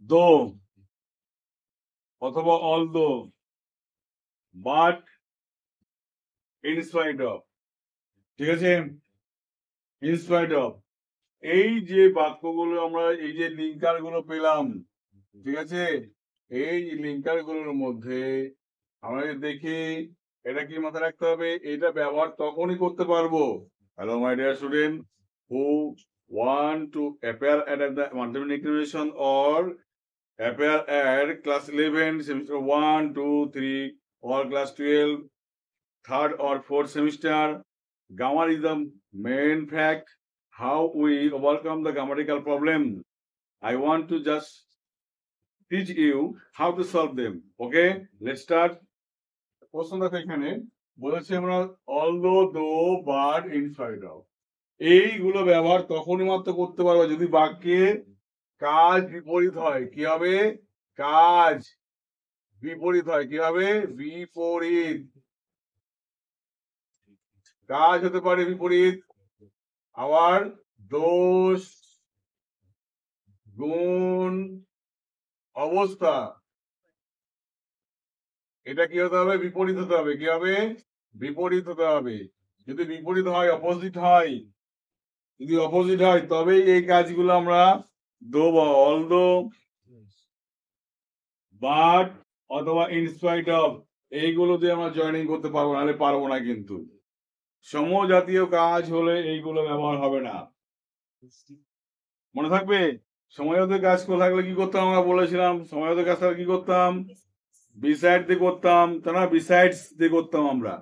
দো অথবা although, but, in spite of. ঠিক আছে, ইনস্পাইট অফ। এই যে বাক্যগুলো আমরা এই যে লিঙ্কার গুলো পেলাম, ঠিক আছে, এই লিঙ্কার গুলোর মধ্যে আমরা যদি দেখি এটা কি মাথায় রাখতে হবে, এটা ব্যবহার তখনই করতে পারবো। Hello my dear student, who want to appear at the mathematical examination or appear at class 11 semester 1 2 3 or class 12 third or fourth semester. Grammar is the main fact. How we overcome the grammatical problem, I want to just teach you how to solve them. Okay, let's start. প্রশ্ন দেখো, এখানে বলেছে আমরা although, দো, but, inside of, এইগুলো ব্যবহার তখনই মাত্র করতে পারবো যদি বাক্যে কাজ বিপরীত হয়। কি হবে? কাজ বিপরীত হয়। কি হবে? বিপরীত। কাজ হতে পারে বিপরীত, আবার দোষ, গুণ, অবস্থা, এটা কি হতে হবে? বিপরীত হতে হবে। কি হবে? বিপরীত হতে হবে। যদি বিপরীত হয়, অপোজিট হয়, যদি অপোজিট হয় তবেই এই কাজগুলো আমরা দো বা অলদো, বাট অথবা ইনস্পাইট অফ, এইগুলো দিয়ে আমরা জয়েনিং করতে পারবো, নাহলে পারবো না। কিন্তু সমজাতীয় কাজ হলে এইগুলো ব্যবহার হবে না। মনে থাকবে? সমজাতীয় কাজ করে থাকলে কি করতাম? আমরা বলেছিলাম সমজাতীয় কাজ থাকলে কি করতাম? বিসাইড দিয়ে করতাম, তাই না? বিসাইডস দিয়ে করতাম আমরা।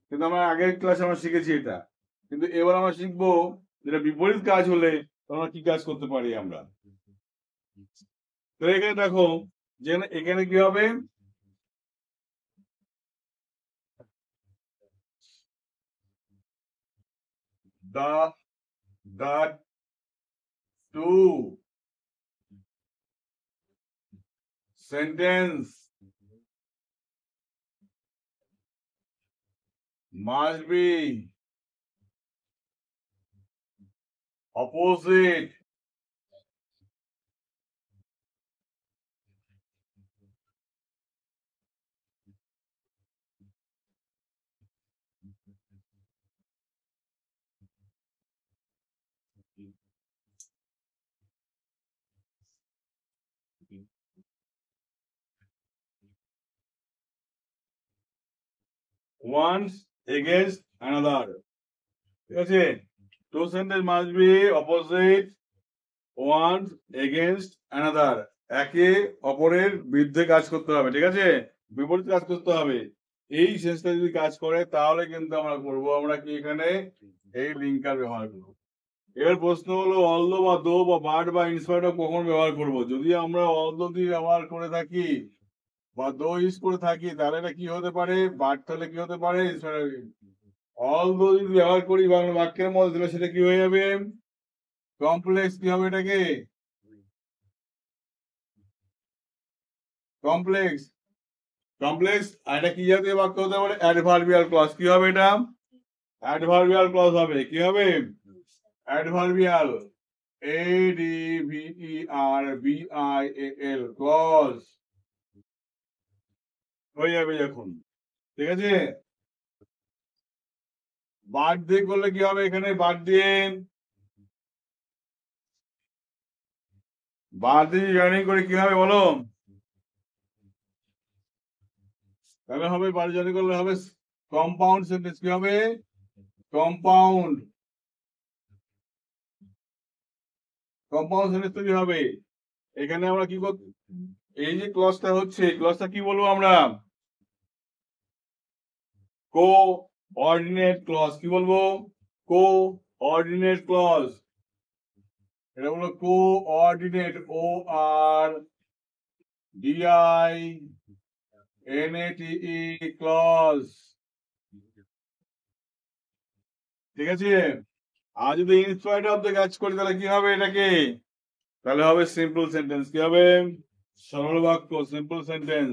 কিন্তু আমরা আগের ক্লাসে আমরা শিখেছি এটা। কিন্তু এবার আমরা শিখবো যেটা বিপরীত কাজ হলে আমরা কি কাজ করতে পারি আমরা। তো এখানে দেখো, যে এখানে কি হবে? the two sentence must be opposite once against another. ঠিক আছে, two sentence must be opposite one against another, একে অপরের বিরুদ্ধে কাজ করতে হবে। ঠিক আছে, বিপরীত কাজ করতে হবে। এই সেন্সটা যদি কাজ করে তাহলে কিন্তু আমরা করব, আমরা কি এখানে এই লিঙ্কার ব্যবহার করব। এবার প্রশ্ন হলো অলদো বা দো বা বাট বা ইনস্পাইট অফ কখন ব্যবহার করব? যদি আমরা অলদো দিয়ে ব্যবহার করে থাকি বা দো ইউজ করে থাকি তাহলে এটা কি হতে পারে? বাট তাহলে কি হতে পারে? অলদো যদি ব্যবহার করি বাংলা বাক্যের মধ্যে তাহলে সেটা কি হয়ে যাবে? কমপ্লেক্স। কি হবে এটাকে? কমপ্লেক্স। কমপ্লেক্স। আর এটা কি জাতীয় বাক্য হতে পারে? Adverbial clause. কি হবে এটা? অ্যাডভার্বিয়াল ক্লজ হবে। কি হবে? অ্যাডভার্বিয়াল, ADVERBIAL ক্লজ হয়ে যাবে যখন। ঠিক আছে, বাট দিয়ে করলে কি হবে? এখানে বাট দিয়ে জয়েনিং করে কি হবে বলো? তাহলে হবে বাট জয়েনিং করলে হবে কম্পাউন্ড সেন্টেন্স। কি হবে? কম্পাউন্ড। কম্পাউন্ড সেন্টেন্স তৈরি হবে। এখানে আমরা কি করব? এই যে ক্লজটা হচ্ছে, ক্লজটা কি বলবো আমরা? Coordinate clause. কি বলবো? Coordinate clause. এটা হলো কোঅর্ডিনেট, ORDINATE ক্লজ। ঠিক আছে, আর যদি ইনস্পাইট অফ দ্য কাজ করি তাহলে কি হবে এটাকে? তাহলে হবে সিম্পল সেন্টেন্স। কি হবে? সরল বাক্য, সিম্পল সেন্টেন্স।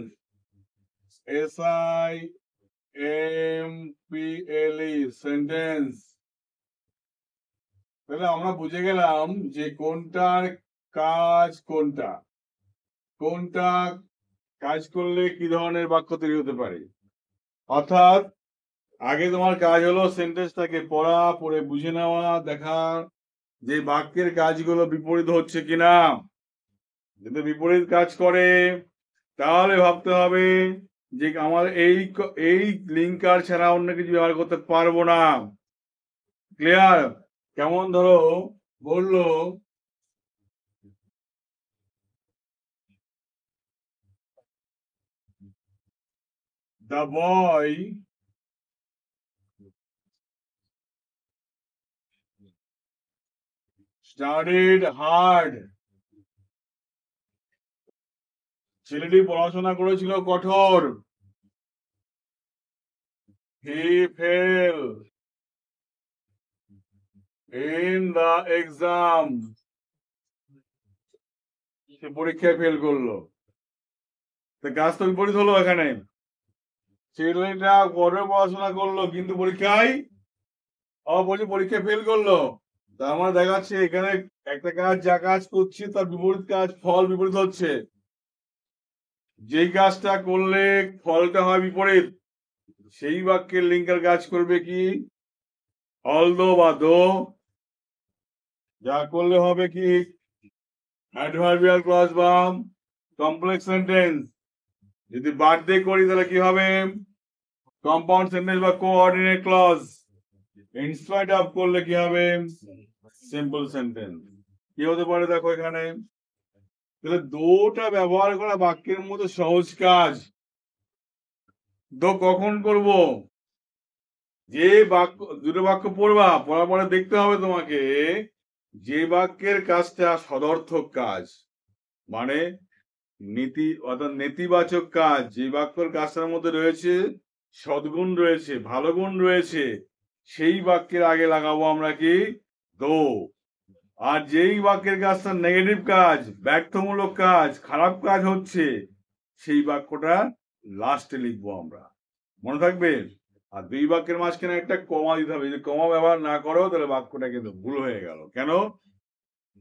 SIMPLE sentence. তাহলে আমরা বুঝে গেলাম যে কোনটার কাজ কোনটা। কোনটা কাজ করলে কি ধরনের বাক্য তৈরি হতে পারে। অর্থাৎ আগে তোমার কাজ হলো সেন্টেন্সটাকে পড়া, পড়ে বুঝে নেওয়া, দেখা যে বাক্যের কাজগুলো বিপরীত হচ্ছে কিনা। যদি বিপরীত কাজ করে তাহলে ভাবতে হবে যে আমার এই লিঙ্কার ছাড়া অন্য কিছু ব্যবহার করতে পারবো না। ক্লিয়ার? কেমন ধরো বললো the boy studied hard. ছেলেটি পড়াশোনা করেছিল কঠোর। He fell in the exam. সে পরীক্ষায় ফেল করলো। তো কাজ তো বিপরীত হলো এখানে। ছেলেটা কঠোর পড়াশোনা করলো কিন্তু পরীক্ষায় পরীক্ষায় ফেল করলো। তার মানে দেখাচ্ছে এখানে একটা কাজ যা কাজ করছে তার বিপরীত কাজ, ফল বিপরীত হচ্ছে। যেই কাজটা করলে ফলটা হয় বিপরীত, সেই বাক্যের লিঙ্কের কাজ করবে কি অলদো বা দো। যা করলে হবে কি অ্যাডভার্বিয়াল ক্লজ বা কমপ্লেক্স সেন্টেন্স। যদি বার্থডে করি তাহলে কি হবে কম্পাউন্ড সেন্টেন্স বা কোঅর্ডিনেট ক্লজ। ইনস্পাইট অফ করলে কি হবে সিম্পল সেন্টেন্স। কি হতে পারে দেখো এখানে, তাহলে দোটা ব্যবহার করা বাক্যের মধ্যে সহজ কাজ। দো কখন করব, যে বাক্য দুটো বাক্য পড়বা, পড়ার পরে দেখতে হবে তোমাকে যে বাক্যের কাজটা সদর্থক কাজ, মানে নীতি অর্থাৎ নেতিবাচক কাজ, যে বাক্যের কাজটার মধ্যে রয়েছে সদ্গুণ রয়েছে, ভালো গুণ রয়েছে, সেই বাক্যের আগে লাগাবো আমরা কি দো। আর যেই বাক্যের কাজটা নেগেটিভ কাজ, ব্যর্থমূলক কাজ, খারাপ কাজ হচ্ছে, সেই বাক্যটা লাস্টে লিখবো আমরা। মনে থাকবে? আর দুই বাক্যের মাঝখানে একটা কমা দিতে হবে। যদি কমা ব্যবহার না করো তাহলে বাক্যটা কিন্তু ভুল হয়ে গেল। কেন?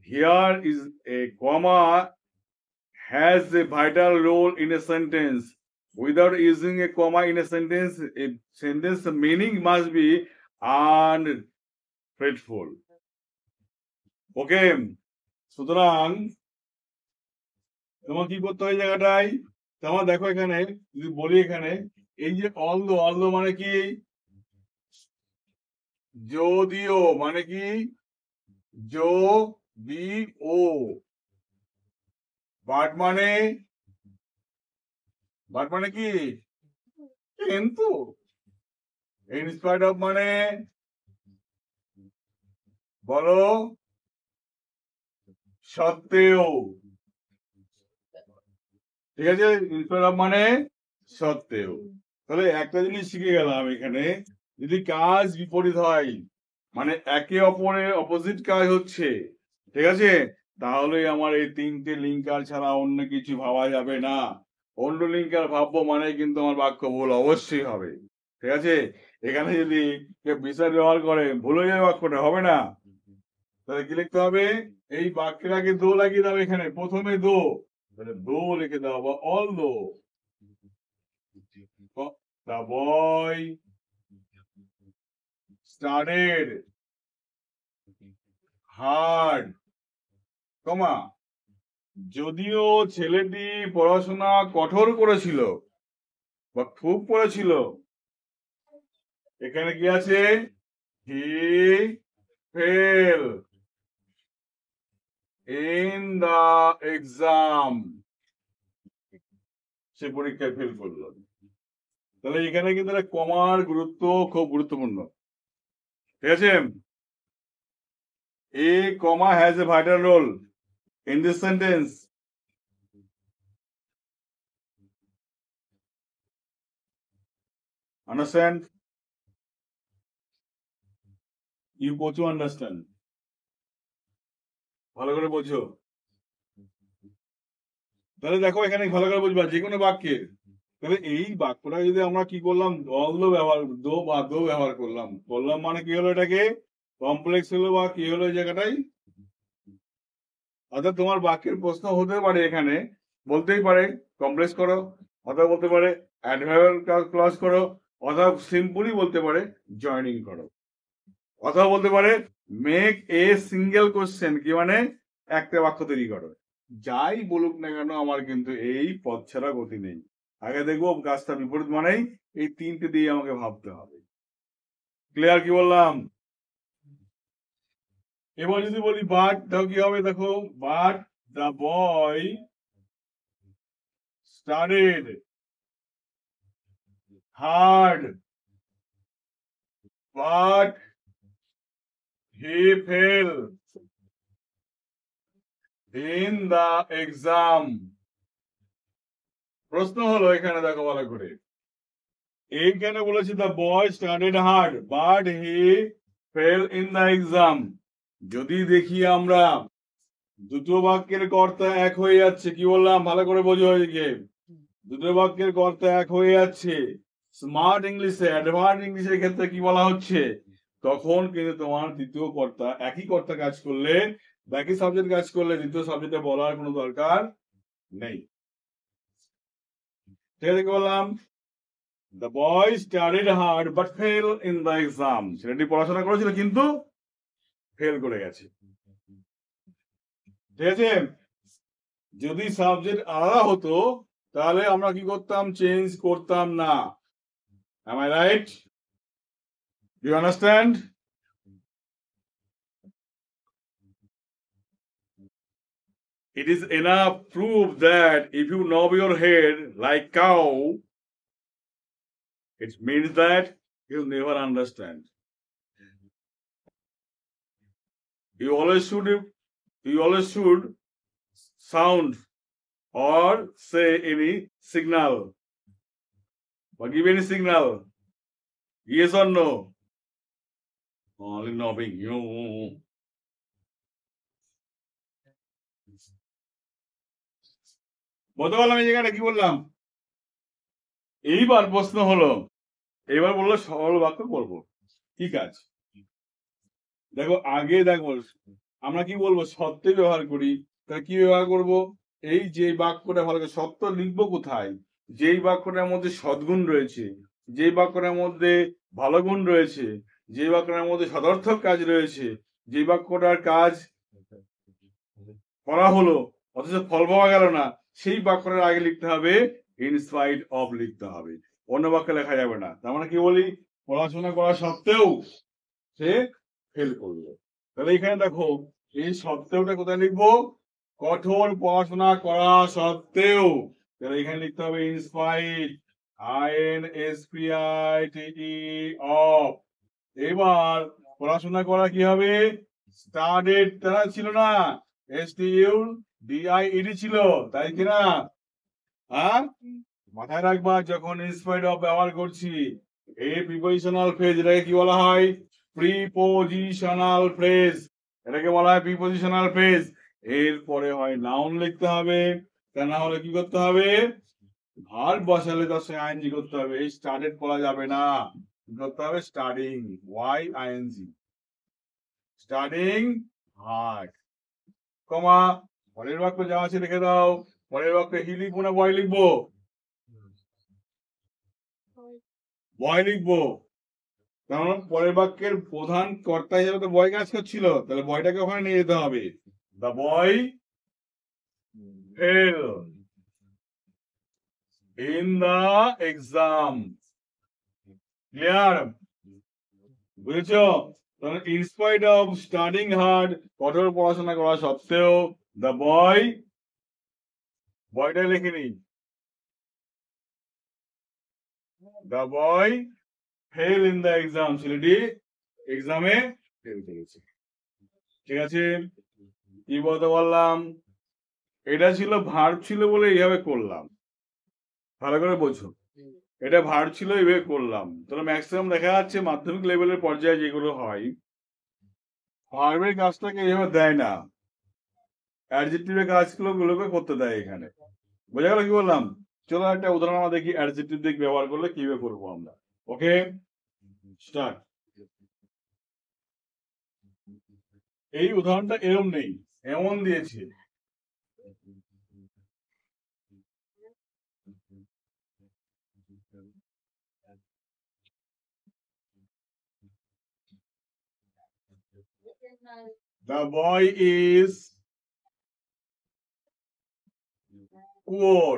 Here is a comma has a vital role in a sentence. Without using a comma in a sentence meaning must be unfaithful. ওকে, সুতরাং তোমার কি করতে হয় জায়গাটায়, তোমার দেখো এখানে যদি বলি এখানে এই যে অলদো মানে কি যদিও, মানে কি যদিও। বাট মানে কি কিন্তু। ইনস্পাইট অফ মানে বলো সত্ত্বেও। ঠিক আছে, ইনস্পাইট অফ মানে সত্ত্বেও। তাহলে একটা জিনিস শিখে গেলাম এখানে, যদি কাজ বিপরীত হয় মানে একে অপরের অপোজিট কাজ হচ্ছে, ঠিক আছে, তাহলে আমার এই তিনটে লিঙ্কার ছাড়া অন্য কিছু ভাবা যাবে না। অন্য লিঙ্কার ভাববো মানে কিন্তু আমার বাক্য ভুল অবশ্যই হবে। ঠিক আছে, এখানে যদি কেউ বিচার ব্যবহার করে ভুল হয়ে যাবে, বাক্যটা হবে না। তাহলে কি লিখতে হবে, এই বাক্যের আগে দো লাগিয়ে দাও, এখানে প্রথমে দো, তাহলে দো লিখে দাও বা অল দো। The boy studied hard, কমা যদিও ছেলেটি পড়াশোনা কঠোর করেছিল বা খুব করেছিল। এখানে কি আছে, হি ফেল ইন দা এক্সাম, সে পরীক্ষায় ফেল করলো। তাহলে এখানে কিন্তু কমার গুরুত্ব খুব গুরুত্বপূর্ণ। ঠিক আছে, a comma has a vital role in this sentence. Understand? You both to understand. ভালো করে বোঝো। তাহলে দেখো এখানে ভালো করে বুঝবা যে কোনো বাক্যের, তাহলে এই বাক্যটা যদি আমরা কি করলাম দো ব্যবহার করলাম মানে কি হলো, এটাকে কমপ্লেক্স হলো বা কি হলো এই জায়গাটাই। অর্থাৎ তোমার বাক্যের প্রশ্ন হতে পারে এখানে বলতেই পারে কমপ্লেক্স করো, অথবা বলতে পারে অ্যাডভার্ব ক্লজ করো, অথবা সিম্পলি বলতে পারে জয়নিং করো, অথবা বলতে পারে মেক এ সিঙ্গেল কোশ্চেন, কি মানে একটা বাক্য তৈরি করো। যাই বলুক না কেন আমার কিন্তু এই পথ ছাড়া গতি নেই। আগে দেখবো কাজটা বিপরীত মানেই এই তিনটে দিয়ে আমাকে ভাবতে হবে। ক্লিয়ার কি বললাম? এবার যদি বলি বাট, তাও কি হবে দেখো, but the boy studied hard but he fail in the exam. প্রশ্ন হলো এখানে দেখো ভালো করে, এইখানে বলেছে the boy studied hard but he fail in the exam. যদি দেখি আমরা দুটো বাক্যের কর্তা এক হয়ে যাচ্ছে, কি বললাম ভালো করে বোঝো এদিকে, দুটো বাক্যের কর্তা এক হয়ে যাচ্ছে, স্মার্ট ইংলিশে অ্যাডভান্স ইংলিশের ক্ষেত্রে কি বলা হচ্ছে, তখন কিন্তু তোমার দ্বিতীয় কর্তা, একই কর্তা কাজ করলে, একই সাবজেক্ট কাজ করলে দ্বিতীয় সাবজেক্টে বলার কোনো দরকার নেই। ঠিক আছে, কি বললাম, the boy studied hard but fail in the exam. ছেলেটি পড়াশোনা করেছিল কিন্তু ফেল করে গেছে। ঠিক আছে, যদি সাবজেক্ট আলাদা হতো তাহলে আমরা কি করতাম, চেঞ্জ করতাম না। Am I right? Do you understand? It is enough proof that if you knob your head like cow, it means that you'll never understand. You always should sound or say any signal or give any signal. Yes or no? Only nobbing. You. বলতে পারলাম এই জায়গাটা কি বললাম? এইবার প্রশ্ন হলো, এবার বললো সরল বাক্য করবো, কি কাজ? দেখো আগে দেখো আমরা কি বলবো, সত্যি ব্যবহার করি, তাহলে কি ব্যবহার করব, এই যে বাক্যটা ভালো করে সত্য লিখবো কোথায়, যেই বাক্যটার মধ্যে সদ্গুণ রয়েছে, যেই বাক্যটার মধ্যে ভালো গুণ রয়েছে, যে বাক্যটার মধ্যে সদর্থক কাজ রয়েছে, যে বাক্যটার কাজ করা হলো অথচ ফল পাওয়া গেল না, সেই বাক্যটার আগে লিখতে হবে ইনস্পাইট অফ লিখতে হবে, অন্য বাক্য লেখা যাবে না। তার মানে কি বলি, পড়াশোনা করা সত্ত্বেও সে ফেল করলো। তাহলে এখানে দেখো এই সত্ত্বেওটা কোথায় লিখবো, কঠোর পড়াশোনা করা সত্ত্বেও, তাহলে এখানে লিখতে হবে ইনস্পাইট, INSPITE অফ। এবার পড়াশোনা করা কি হবে, স্টাডিড তারা ছিল না, STUDIED ছিল, তাই কিনা? হ্যাঁ, মাথায় রাখবা যখন ইনস্পাইট অফ ব্যবহার করছি, এই প্রিপোজিশনাল ফ্রেজ, এটাকে কি বলা হয়, প্রিপোজিশনাল ফ্রেজ, এটাকে বলা হয় প্রিপোজিশনাল ফ্রেজ। এরপরে হয় নাউন লিখতে হবে, তা না হলে কি করতে হবে, ভার্ব বসালে তার সঙ্গে আইএনজি করতে হবে। এই স্টার্টেড করা যাবে না, কি করতে হবে, স্টাডিং, YING, স্টাডিং হার্ড, কমা, পরের বাক্য যা আছে লিখে দাও। পরের বাক্যে হি লিখবো না বয় লিখবো, বয় লিখবো, কারণ পরের বাক্যের প্রধান কর্তা হিসেবে তো বয় কাজ করছিল, তাহলে বয়টাকে ওখানে নিয়ে যেতে হবে। The boy fail in the exam. Clear? বুঝেছো? তাহলে ইনস্পাইট অফ স্টাডিং হার্ড, কঠোর পড়াশোনা করা সত্ত্বেও, দ্য বয়, বয়টা লিখিনি, the boy fail in the exam, ছেলেটি এক্সামে ফেল করেছে। ঠিক আছে, কি বলতে বললাম, এটা ছিল ভার্ব ছিল বলে এইভাবে করলাম, ভালো করে বোঝো, এটা ভার্ব ছিল এইভাবে করলাম। তাহলে ম্যাক্সিমাম দেখা যাচ্ছে মাধ্যমিক লেভেলের পর্যায়ে যেগুলো হয়, ভার্বের কাজটাকে এইভাবে দেয় না, অ্যাডজেক্টিভের কাজগুলোকে করতে দেয় এখানে। বোঝা গেল কি বললাম? চলো একটা উদাহরণ আমরা দেখি, অ্যাডজেক্টিভ দিক ব্যবহার করলে কিভাবে করবো আমরা। ওকে, স্টার্ট। এই উদাহরণটা এরম নেই, এমন দিয়েছে, The boy is poor.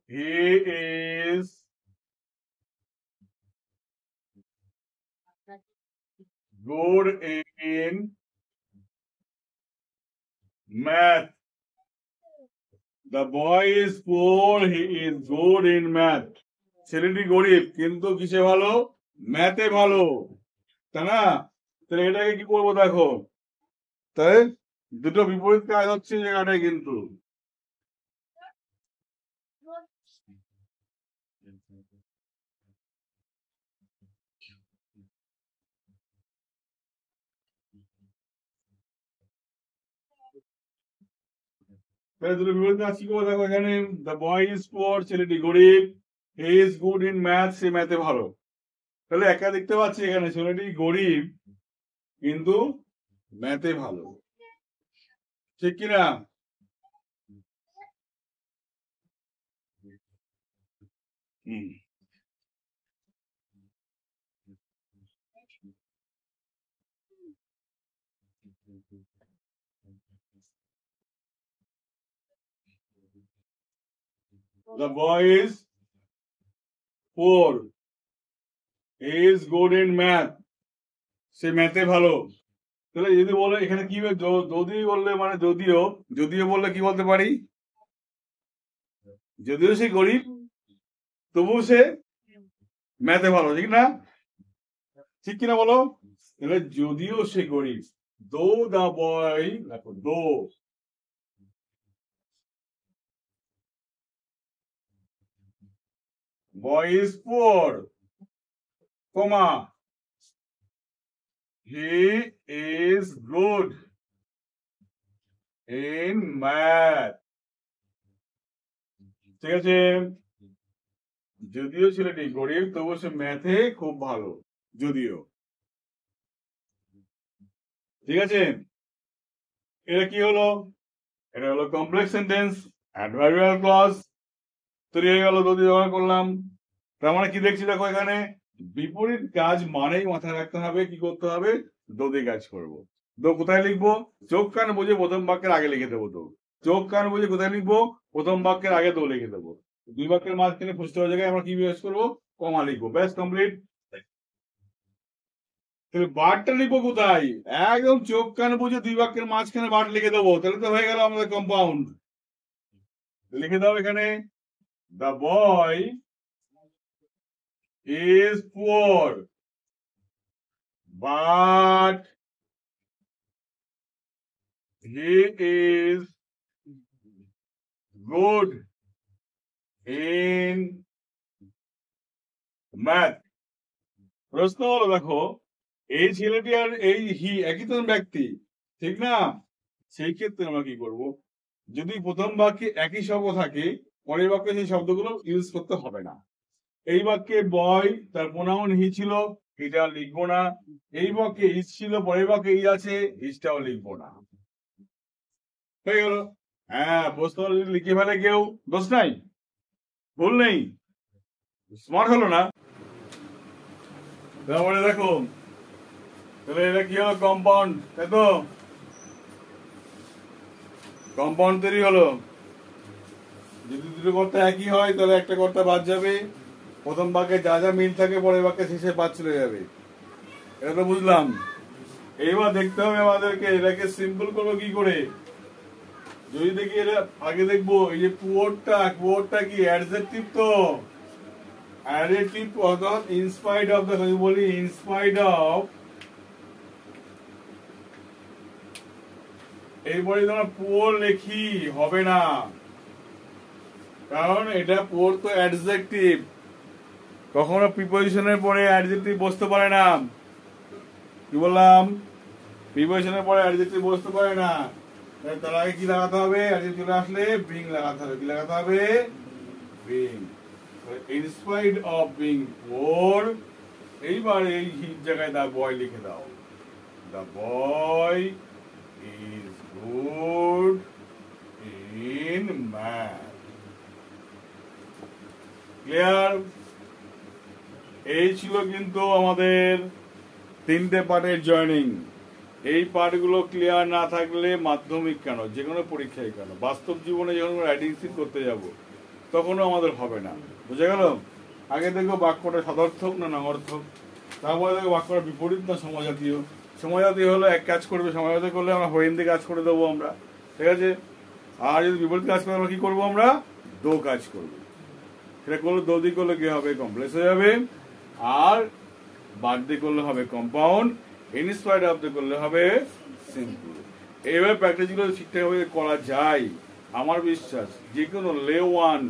He is good in math. The boy is poor. He is good in math. ছেলেটি গরিব কিন্তু কিসে ভালো? ম্যাথে ভালো, তাই না? তাহলে এটাকে কি করবো দেখো, তাই দুটো বিপরীত কাজ হচ্ছে জায়গাটায় কিন্তু। তাহলে দুটো বিপরীত কাজ কি করবো দেখো এখানে, দ্য বয় ইজ পুয়ার, ছেলেটি গরিব, he is good in math, সে ম্যাথে ভালো। তাহলে একা দেখতে পাচ্ছি এখানে ছেলেটি গরিব কিন্তু ম্যাথে ভালো, ঠিক কিনা? The boy is poor. He is good in math. সে ম্যাথে ভালো। তাহলে যদি বলে এখানে কি হবে, যদি বললে মানে যদিও, যদিও বললে কি বলতে পারি? যদিও সে গরিব তবুও সে ম্যাথে ভালো, ঠিক না? ঠিক কিনা বলো? তাহলে যদিও সে গরিব, দো দা বয়, দো boy is poor, comma, he is good in math. ঠিক আছে, যদিও ছেলেটি গরিব তবু সে ম্যাথে খুব ভালো, যদিও। ঠিক আছে, এটা কি হলো? এটা হলো কমপ্লেক্স সেন্টেন্স, অ্যাডভার্বিয়াল ক্লজ তৈরি হয়ে গেল, যদি ব্যবহার করলাম। তার মানে কি দেখছি দেখো এখানে, বিপরীত কাজ মানেই মাথায় রাখতে হবে কি করতে হবে, দোদে কাজ করব। দো কোথায় লিখবো? চোখ কান বুঝে প্রথম বাক্যের আগে লিখে দেবো। তো চোখ কান বুঝে কোথায় লিখবো? প্রথম বাক্যের আগে দো লিখে দেবো। দুই বাক্যের মাঝখানে ফুল স্টপের জায়গায় আমরা কি ইউজ করবো? কমা লিখবো, ব্যাস কমপ্লিট। তাহলে বারটা লিখবো কোথায়? একদম চোখ কান বুঝে দুই বাক্যের মাঝখানে বার লিখে দেবো, তাহলে তো হয়ে গেল আমাদের কম্পাউন্ড। লিখে দাও এখানে, the boy is poor but he is good in math. প্রশ্ন হলো দেখো, এই ছেলেটি আর এই হি একই তো ব্যক্তি, ঠিক না? সেই ক্ষেত্রে আমরা কি করব, যদি প্রথম বাক্যে একই শব্দ থাকে পরের বাক্যে সেই শব্দগুলো ইউজ করতে হবে না। এই বাক্যে বয় তার প্রোনাউন হি ছিল, এটা লিখবো না। এই বাক্যে ইজ ছিল, পরের বাক্যে ইজ আছে, ইজটাও লিখবো না। হয়ে গেল। হ্যাঁ, প্রশ্ন যদি লিখে ফেলে কেউ, দোষ নাই, ভুল নেই, স্মার্ট হলো না। তারপরে দেখো, তাহলে এটা কি হলো? কম্পাউন্ড, তাই তো? কম্পাউন্ড তৈরি হলো। যদি দুটো কর্তা একই হয় তাহলে একটা কর্তা বাদ যাবে, প্রথম বাক্যে যা যা মিল থাকে পরের বাক্যে শেষে বাদ চলে যাবে। এটা তো বুঝলাম। এইবার দেখতে হবে আমাদেরকে এটাকে সিম্পল করবো কি করে। যদি দেখি এটা আগে দেখবো, এই যে পুয়ারটা কি অ্যাডজেক্টিভ? তো অ্যাডজেক্টিভ অর্থাৎ ইনস্পাইড অফ, দেখো বলি ইনস্পাইড অফ, এরপরে তোমরা পুয়ার লেখি হবে না, কারণ এটা পুয়ার তো অ্যাডজেক্টিভ, কখনো প্রিপোজিশনের পরে অ্যাডজেক্টিভ বসতে পারে না। কি বললাম? প্রিপোজিশনের পরে অ্যাডজেক্টিভ বসতে পারে না। তার আগে কি লাগাতে হবে? অ্যাডজেক্টিভ আসলে বিং লাগাতে হবে। কি লাগাতে হবে? Being. Instead of being poor, এইবার এই জায়গায় দা বয় লিখে দাও। The boy is good in math. Clear? এই ছিল কিন্তু আমাদের তিনটে পার্টের জয়েনিং, এই পার্টগুলো ক্লিয়ার না থাকলে মাধ্যমিক কেন, যে কোনো পরীক্ষায় কেন, বাস্তব জীবনে যখন রাইটিং সিট করতে যাব তখনও আমাদের হবে না। বুঝে গেল? আগে দেখবো বাক্যটা সদর্থক না নঙর্থক, তারপরে দেখবো বাক্যটা বিপরীত না সমাজাতীয়। সমাজাতীয় হলো এক কাজ করবে, সমাজাতীয় করলে আমরা হইন্দি কাজ করে দেবো আমরা, ঠিক আছে। আর যদি বিপরীত কাজ করে আমরা কি করবো, আমরা দো কাজ করবো। সেটা করলে দো দিয়ে করলে কি হবে, কমপ্লেক্স হয়ে যাবে। আর বাদ দিয়ে করলে হবে কম্পাউন্ড, ইনস্পায়ার্ড অফ দিয়ে করলে হবে সিম্পল। এইভাবে প্র্যাকটিসগুলো ঠিকঠাকভাবে করা যায়, আমার বিশ্বাস যে কোনো লে1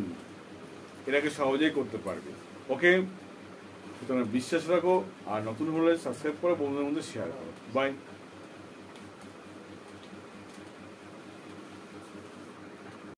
এটাকে সহজেই করতে পারবে। ওকে, সুতরাং বিশ্বাস রাখো, আর নতুন হলে সাবস্ক্রাইব করো, বন্ধুদের মধ্যে শেয়ার করো। বাই।